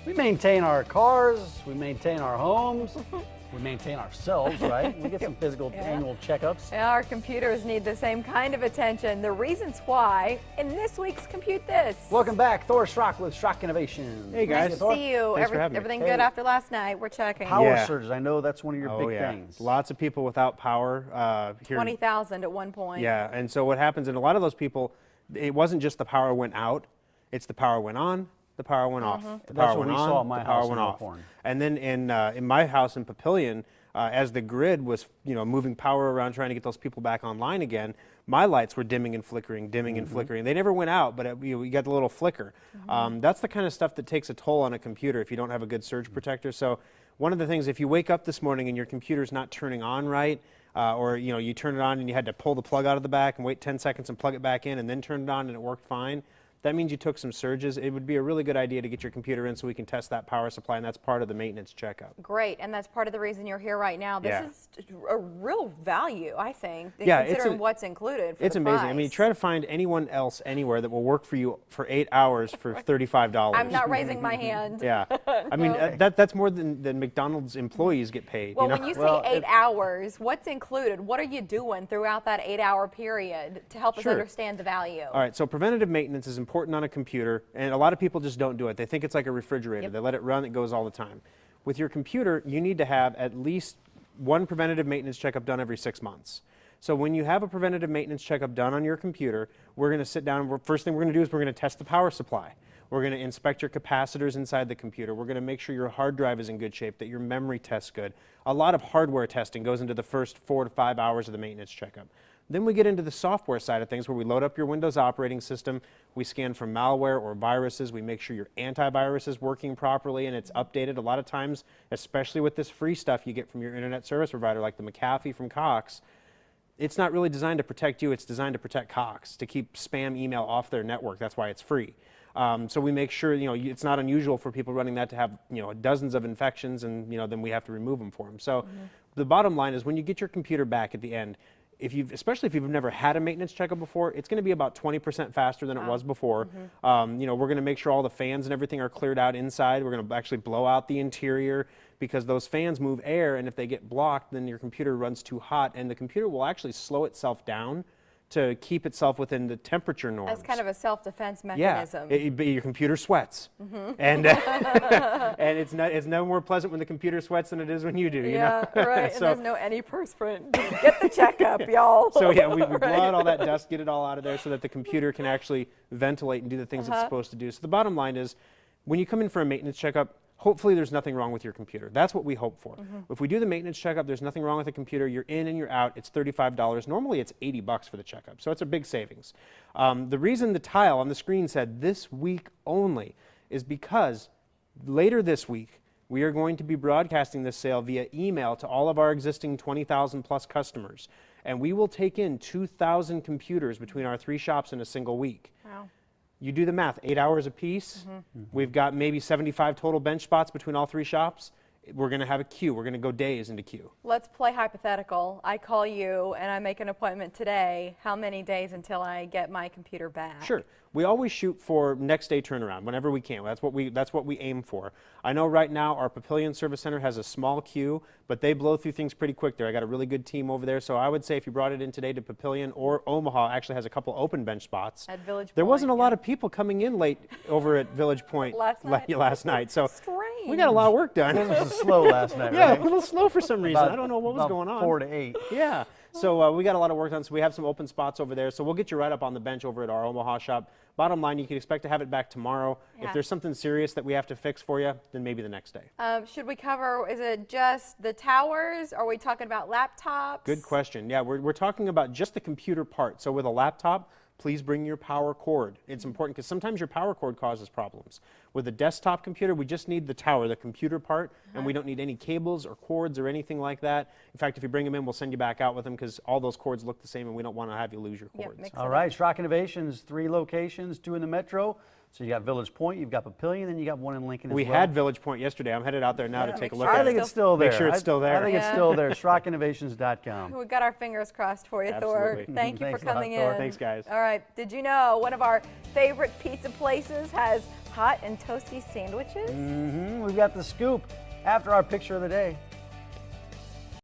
We maintain our cars, we maintain our homes, we maintain ourselves, right? We get some physical annual checkups. Yeah, our computers need the same kind of attention. The reasons why in this week's Compute This. Welcome back, Thor Schrock with Schrock Innovations. Hey guys. Nice to see you. Thanks for having me. Everything Hey. good after last night? We're checking. Power surges, I know that's one of your Oh big yeah, things. lots of people without power here. 20,000 at one point. Yeah, and so what happens, and a lot of those people, it wasn't just the power went out, it's the power went on, the power went off. The That's power what went we on, saw at my the power house went in off. Elkhorn. And then in my house in Papillion, as the grid was moving power around trying to get those people back online again, my lights were dimming and flickering, and flickering. They never went out, but we got the little flicker. That's the kind of stuff that takes a toll on a computer if you don't have a good surge protector. So one of the things, if you wake up this morning and your computer's not turning on right, or you turn it on and you had to pull the plug out of the back and wait 10 seconds and plug it back in and then turn it on and it worked fine, that means you took some surges. It would be a really good idea to get your computer in so we can test that power supply, and that's part of the maintenance checkup. Great, and that's part of the reason you're here right now. This is a real value, I think, Yeah, considering what's included for It's the amazing. price. I mean, try to find anyone else anywhere that will work for you for 8 hours for $35. I'm not raising my hand. Yeah, I mean that's more than McDonald's employees get paid. Well, you know? when you say 8 hours, what's included? What are you doing throughout that 8-hour period to help us Sure. understand the value? All right, so preventative maintenance is important on a computer, and a lot of people just don't do it. They think it's like a refrigerator. They let it run, it goes all the time. With your computer, you need to have at least one preventative maintenance checkup done every 6 months. So when you have a preventative maintenance checkup done on your computer, we're going to sit down, and first thing we're going to do is we're going to test the power supply. We're going to inspect your capacitors inside the computer. We're going to make sure your hard drive is in good shape, that your memory tests good. A lot of hardware testing goes into the first 4 to 5 hours of the maintenance checkup. Then we get into the software side of things where we load up your Windows operating system, we scan for malware or viruses, we make sure your antivirus is working properly and it's updated. A lot of times, especially with this free stuff you get from your internet service provider like the McAfee from Cox, it's not really designed to protect you, it's designed to protect Cox, to keep spam email off their network. That's why it's free. So we make sure, it's not unusual for people running that to have, dozens of infections, and, then we have to remove them for them. So the bottom line is when you get your computer back at the end, especially if you've never had a maintenance checkup before, it's going to be about 20% faster than it was before. We're going to make sure all the fans and everything are cleared out inside. We're going to actually blow out the interior because those fans move air, and if they get blocked, then your computer runs too hot, and the computer will actually slow itself down to keep itself within the temperature norms. As kind of a self-defense mechanism. Yeah, your computer sweats, and and it's no more pleasant when the computer sweats than it is when you do. Yeah, you know? right. So, and there's no antiperspirant. Just get the checkup, y'all. so yeah, we blow out all that dust, get it all out of there, so that the computer can actually ventilate and do the things it's supposed to do. So the bottom line is, when you come in for a maintenance checkup, hopefully there's nothing wrong with your computer. That's what we hope for. If we do the maintenance checkup, there's nothing wrong with the computer, you're in and you're out, it's $35. Normally it's $80 for the checkup, so it's a big savings. The reason the tile on the screen said this week only is because later this week, we are going to be broadcasting this sale via email to all of our existing 20,000 plus customers. And we will take in 2,000 computers between our 3 shops in a single week. Wow. You do the math, 8 hours a piece. We've got maybe 75 total bench spots between all 3 shops. We're going to have a queue. We're going to go days into queue. Let's play hypothetical. I call you and I make an appointment today. How many days until I get my computer back? Sure. We always shoot for next day turnaround whenever we can. That's what we aim for. I know right now our Papillion Service Center has a small queue, but they blow through things pretty quick there. I got a really good team over there, so I would say if you brought it in today to Papillion, or Omaha actually has a couple open bench spots. At Village Point. There wasn't a lot of people coming in late over at Village Point last night. So Strange. we got a lot of work done. It was slow last night, Yeah, right? a little slow for some reason. About- I don't know what was about going on. 4 to 8. Yeah. So we got a lot of work done. So we have some open spots over there. So we'll get you right up on the bench over at our Omaha shop. Bottom line, you can expect to have it back tomorrow. Yeah. If there's something serious that we have to fix for you, then maybe the next day. Should we cover, is it just the towers? Are we talking about laptops? Good question. Yeah, we're talking about just the computer part. So with a laptop, please bring your power cord. It's important because sometimes your power cord causes problems. With a desktop computer, we just need the tower, the computer part, and we don't need any cables or cords or anything like that. In fact, if you bring them in, we'll send you back out with them because all those cords look the same and we don't want to have you lose your cords. Mix All it right, Schrock Innovations, 3 locations, 2 in the metro. So you got Village Point, you've got Papillion, and you got one in Lincoln as We well. had Village Point yesterday. I'm headed out there now to take a look I at think it. it's still there. Make sure it's still there. I think it's still there. SchrockInnovations.com. We've got our fingers crossed for you, Absolutely. Thor. Thank you for Thanks a lot, coming Thor. in. Thanks, guys. All right. Did you know one of our favorite pizza places has hot and toasty sandwiches? We've got the scoop after our picture of the day.